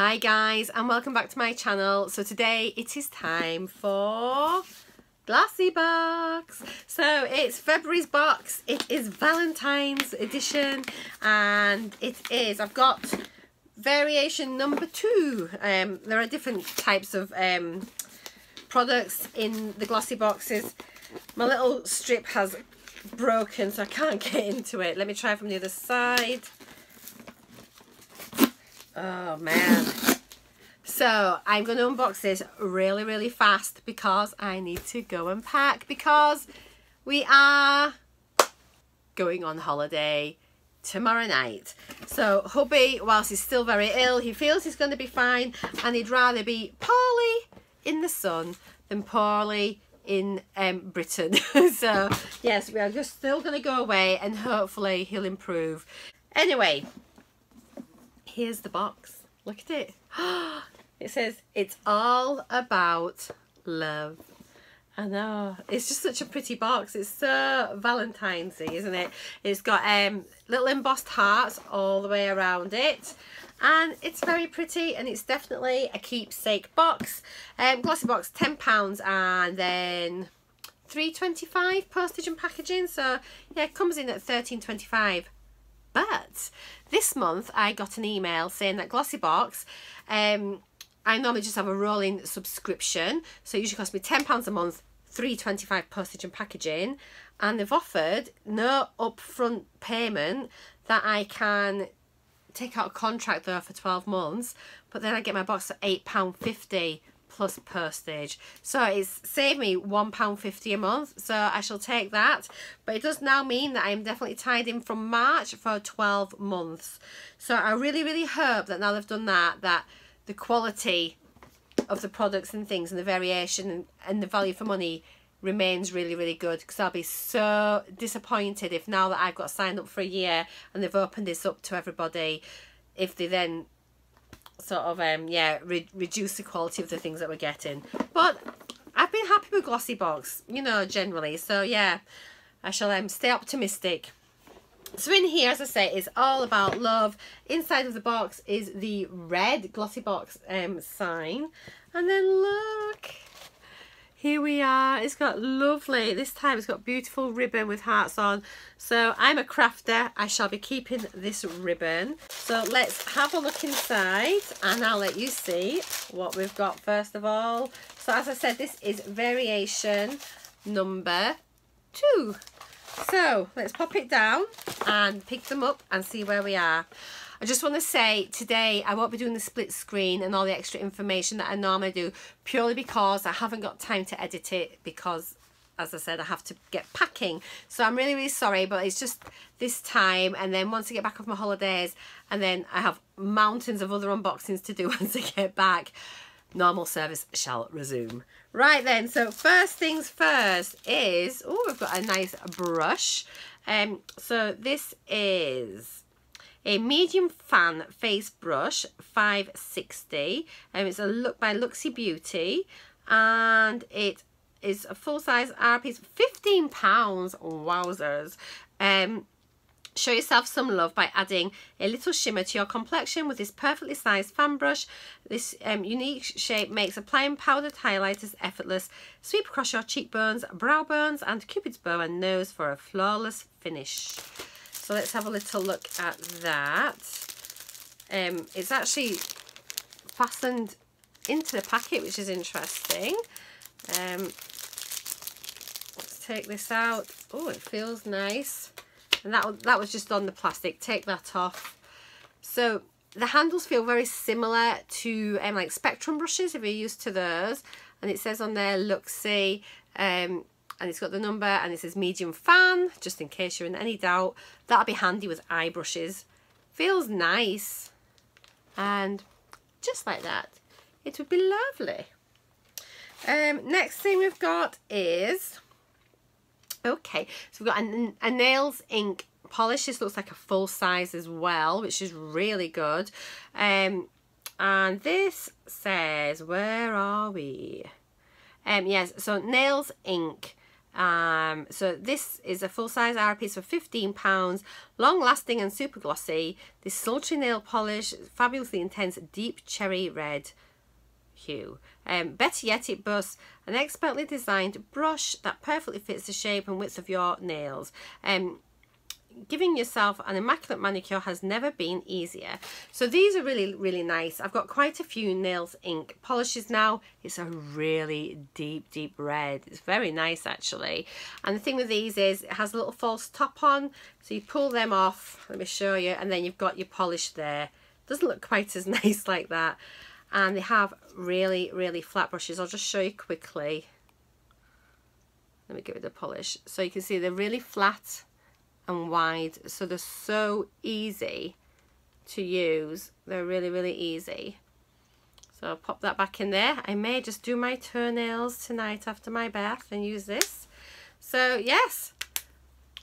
Hi guys, and welcome back to my channel. So today it is time for Glossybox. So it's February's box. It is Valentine's edition, and I've got variation number 2. There are different types of products in the glossy boxes. My little strip has broken, so I can't get into it. Let me try from the other side. Oh man. So I'm going to unbox this really fast because I need to go and pack, because we are going on holiday tomorrow night. So hubby, whilst he's still very ill, he feels he's going to be fine, and he'd rather be poorly in the sun than poorly in Britain. So yes, we are just still going to go away and hopefully he'll improve. Anyway, here's the box. Look at it. It says it's all about love. I know, it's just such a pretty box. It's so Valentine's-y, isn't it? It's got little embossed hearts all the way around it, and it's very pretty, and it's definitely a keepsake box. Glossybox £10, and then £3.25 postage and packaging. So yeah, it comes in at £13.25. But this month I got an email saying that Glossybox, I normally just have a rolling subscription, so it usually costs me £10 a month, £3.25 postage and packaging, and they've offered no upfront payment, that I can take out a contract though for 12 months, but then I get my box at £8.50 plus postage. So it's saved me £1.50 a month, so I shall take that. But it does now mean that I'm definitely tied in from March for 12 months. So I really hope that now they've done that, that the quality of the products and things and the variation and the value for money remains really good, because I'll be so disappointed if now that I've got signed up for a year and they've opened this up to everybody, if they then sort of reduce the quality of the things that we're getting. But I've been happy with Glossybox, you know, generally. So yeah, I shall stay optimistic. So in here, as I say, it's all about love. Inside of the box is the red Glossybox sign, and then look, here we are. It's got lovely, this time it's got beautiful ribbon with hearts on. So I'm a crafter, I shall be keeping this ribbon. So let's have a look inside and I'll let you see what we've got first of all. So as I said, this is variation number 2. So let's pop it down and pick them up and see where we are. I just want to say today I won't be doing the split screen and all the extra information that I normally do, purely because I haven't got time to edit it, because as I said, I have to get packing. So I'm really sorry, but it's just this time, and then once I get back off my holidays, and then I have mountains of other unboxings to do once I get back, normal service shall resume. Right then, so first things first is, oh, we've got a nice brush. So this is a medium fan face brush, 560. It's a look by Glossybox, and it is a full size RP, £15. Wowzers. Show yourself some love by adding a little shimmer to your complexion with this perfectly sized fan brush. This unique shape makes applying powdered highlighters effortless. Sweep across your cheekbones, brow bones, and Cupid's bow and nose for a flawless finish. So let's have a little look at that. It's actually fastened into the packet, which is interesting. Let's take this out. Oh, it feels nice. And that was just on the plastic. Take that off. So the handles feel very similar to like Spectrum brushes, if you're used to those. And it says on there Luxy, and it's got the number, and it says medium fan, just in case you're in any doubt. That'll be handy with eye brushes. Feels nice, and just like that, it would be lovely. Next thing we've got is, okay, so we've got a nails ink polish. This looks like a full size as well, which is really good. And this says, where are we? Yes, so nails ink, So this is a full-size RRP for £15, long-lasting and super glossy. This sultry nail polish, fabulously intense deep cherry red hue. Better yet, it boasts an expertly designed brush that perfectly fits the shape and width of your nails. Giving yourself an immaculate manicure has never been easier. So these are really, really nice. I've got quite a few Nails Ink polishes now. It's a really deep, deep red. It's very nice, actually. And the thing with these is it has a little false top on. So you pull them off. Let me show you. And then you've got your polish there. Doesn't look quite as nice like that. And they have really, really flat brushes. I'll just show you quickly. Let me give it the polish. So you can see they're really flat and wide, so they're so easy to use. They're really, really easy. So I'll pop that back in there. I may just do my toenails tonight after my bath and use this. So yes,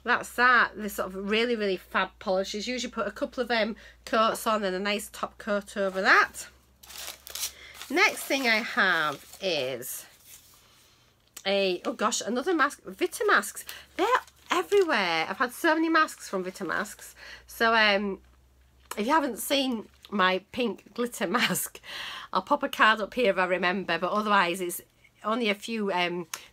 that's that. This sort of really, really fab polishes. Usually put a couple of coats on and a nice top coat over that. Next thing I have is oh gosh, another mask. Vitamasks. They're everywhere. I've had so many masks from Vitamasks. So if you haven't seen my pink glitter mask, I'll pop a card up here if I remember, but otherwise it's only a few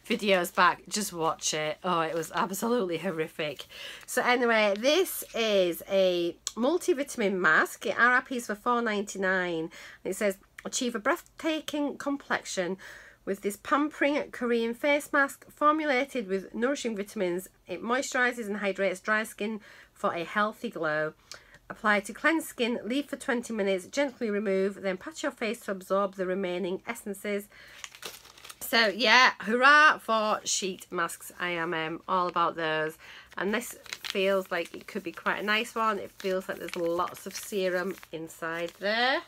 videos back. Just watch it. Oh, it was absolutely horrific. So anyway, this is a multivitamin mask. It RRPs for $4.99. It says achieve a breathtaking complexion with this pampering Korean face mask formulated with nourishing vitamins. It moisturizes and hydrates dry skin for a healthy glow. Apply to cleansed skin, leave for 20 minutes, gently remove, then pat your face to absorb the remaining essences. So yeah, hurrah for sheet masks. I am all about those. And this feels like it could be quite a nice one. It feels like there's lots of serum inside there.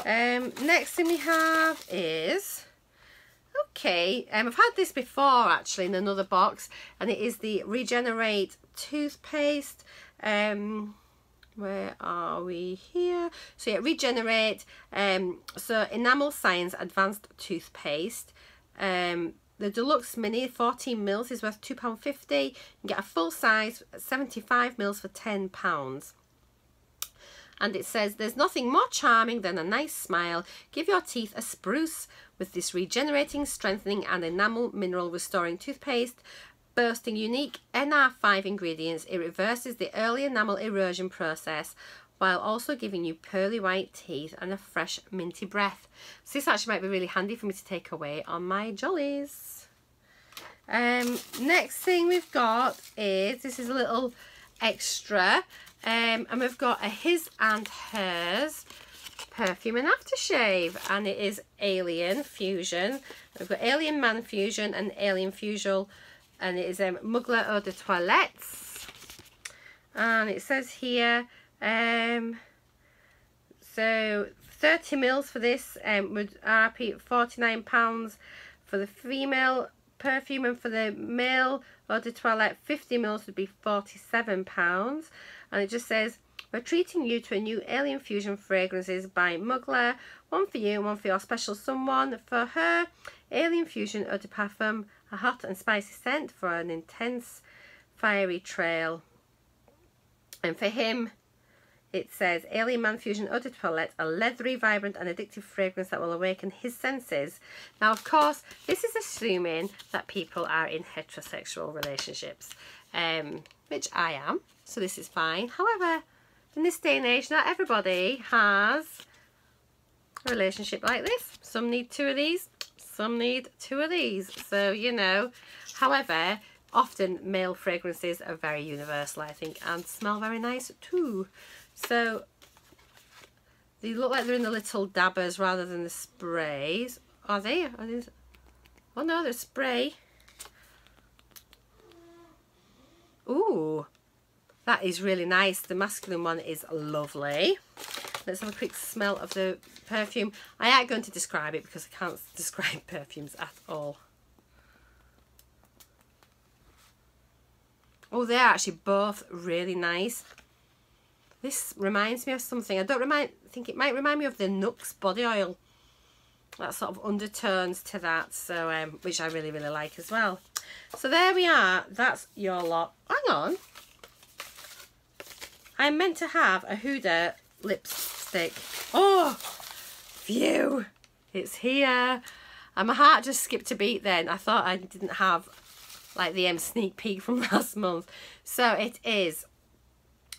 Next thing we have is, okay, I've had this before actually in another box, and it is the Regenerate toothpaste. Where are we here? So yeah, Regenerate, so Enamel Science Advanced Toothpaste. The deluxe mini 14ml is worth £2.50. You can get a full size 75ml for £10. And it says, there's nothing more charming than a nice smile. Give your teeth a spruce with this regenerating, strengthening and enamel mineral restoring toothpaste. Boasting unique NR5 ingredients, it reverses the early enamel erosion process while also giving you pearly white teeth and a fresh minty breath. So this actually might be really handy for me to take away on my jollies. Next thing we've got is, this is a little extra, and we've got a His and Hers perfume and aftershave, and it is Alien Fusion. We've got Alien Man Fusion and Alien Fusion, and it is Mugler Eau de Toilette. And it says here, so 30ml for this would RRP £49 for the female perfume, and for the male Eau de Toilette 50ml would be £47. And it just says, we're treating you to a new Alien Fusion fragrances by Mugler. One for you, one for your special someone. For her, Alien Fusion Eau de Parfum, a hot and spicy scent for an intense fiery trail. And for him, it says Alien Man Fusion Eau de Toilette, a leathery, vibrant and addictive fragrance that will awaken his senses. Now, of course, this is assuming that people are in heterosexual relationships, which I am, so this is fine. However, in this day and age, not everybody has a relationship like this. Some need two of these, some need two of these. So, you know, however, often male fragrances are very universal, I think, and smell very nice too. So they look like they're in the little dabbers rather than the sprays. Are they? Are these? Oh no, they're spray. Ooh, that is really nice. The masculine one is lovely. Let's have a quick smell of the perfume. I ain't going to describe it because I can't describe perfumes at all. Oh, they're actually both really nice. This reminds me of something. I think it might remind me of the Nux body oil. That sort of undertones to that, so which I really, really like as well. So there we are. That's your lot. Hang on. I'm meant to have a Huda lipstick. Oh, phew. It's here. And my heart just skipped a beat then. I thought I didn't have like the sneak peek from last month. So it is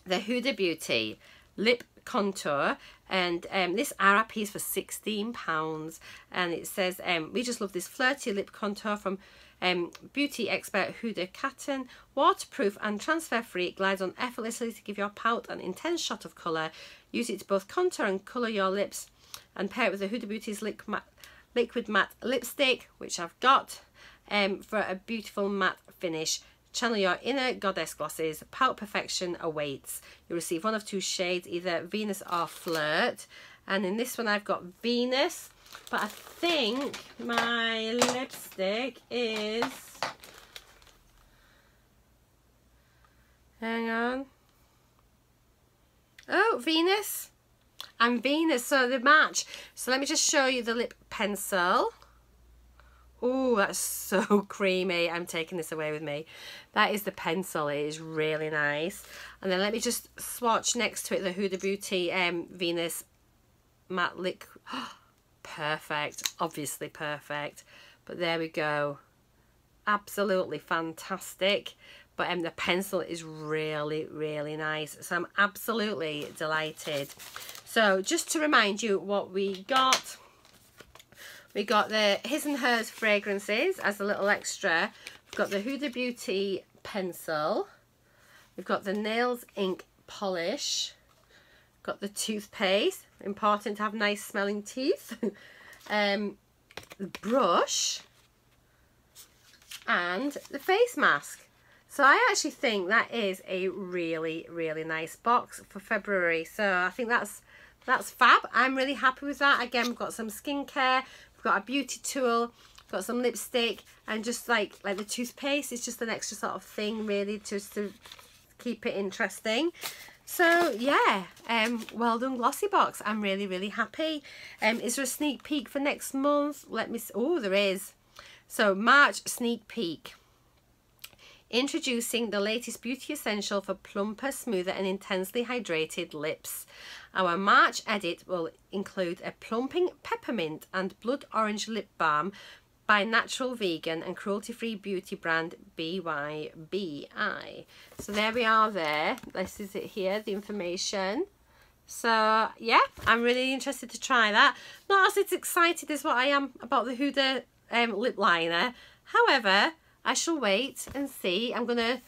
the Huda Beauty Lip Contour, and this RRP is for £16, and it says we just love this flirty lip contour from beauty expert Huda Kattan. Waterproof and transfer free, it glides on effortlessly to give your pout an intense shot of colour. Use it to both contour and colour your lips, and pair it with the Huda Beauty's liquid matte lipstick, which I've got, for a beautiful matte finish. Channel your inner goddess glosses. Pout perfection awaits. You'll receive one of 2 shades, either Venus or Flirt. And in this one I've got Venus, but I think my lipstick is... Hang on. Oh, Venus. And Venus, so they match. So let me just show you the lip pencil. Oh, that's so creamy. I'm taking this away with me. That is the pencil. It is really nice. And then let me just swatch next to it the Huda Beauty Venus matte liquid. Perfect. Obviously perfect. But there we go. Absolutely fantastic. But the pencil is really, really nice. So I'm absolutely delighted. So just to remind you what we got. We got the His and Hers fragrances as a little extra. We've got the Huda Beauty pencil. We've got the Nails Ink polish. Got the toothpaste. Important to have nice smelling teeth. The brush. And the face mask. So I actually think that is a really, really nice box for February. So I think that's fab. I'm really happy with that. Again, we've got some skincare. Got a beauty tool, got some lipstick, and just like the toothpaste is just an extra sort of thing really just to keep it interesting. So yeah, well done Glossybox. I'm really, really happy. Is there a sneak peek for next month? Let me see. Oh, there is. So March sneak peek. Introducing the latest beauty essential for plumper, smoother and intensely hydrated lips. Our March edit will include a plumping peppermint and blood orange lip balm by natural vegan and cruelty-free beauty brand BYBI. So there we are there. This is it here, the information. So yeah, I'm really interested to try that. Not as excited as what I am about the Huda lip liner. However, I shall wait and see. I'm going to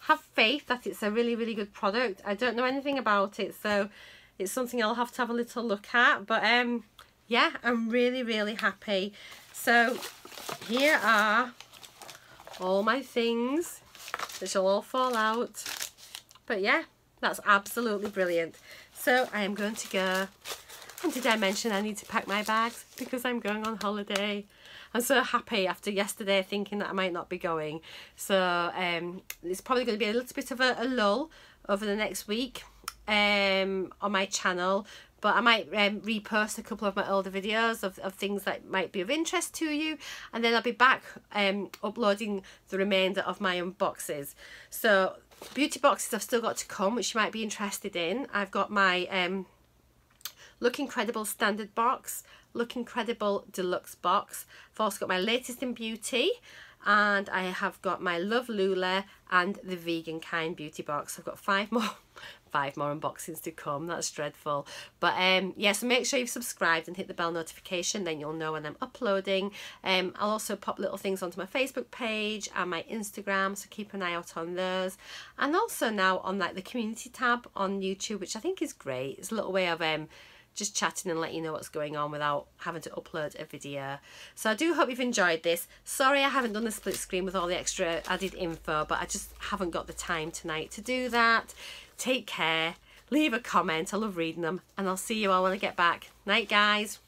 have faith that it's a really, really good product. I don't know anything about it, so it's something I'll have to have a little look at. But yeah, I'm really, really happy. So here are all my things that shall all fall out. But yeah, that's absolutely brilliant. So I am going to go. And did I mention I need to pack my bags because I'm going on holiday? I'm so happy after yesterday thinking that I might not be going. So it's probably going to be a little bit of a lull over the next week on my channel. But I might repost a couple of my older videos of things that might be of interest to you. And then I'll be back uploading the remainder of my unboxes. So beauty boxes I've still got to come, which you might be interested in. I've got my Look Incredible standard box, Look Incredible deluxe box. I've also got my latest in beauty, and I have got my Love Lula and the Vegan Kind beauty box. I've got five more unboxings to come. That's dreadful. But yeah, so make sure you've subscribed and hit the bell notification, then you'll know when I'm uploading. I'll also pop little things onto my Facebook page and my Instagram, so keep an eye out on those. And also now on like the community tab on YouTube, which I think is great. It's a little way of just chatting and letting you know what's going on without having to upload a video. So I do hope you've enjoyed this. Sorry I haven't done the split screen with all the extra added info, but I just haven't got the time tonight to do that. Take care, leave a comment, I love reading them, and I'll see you all when I get back. Night guys.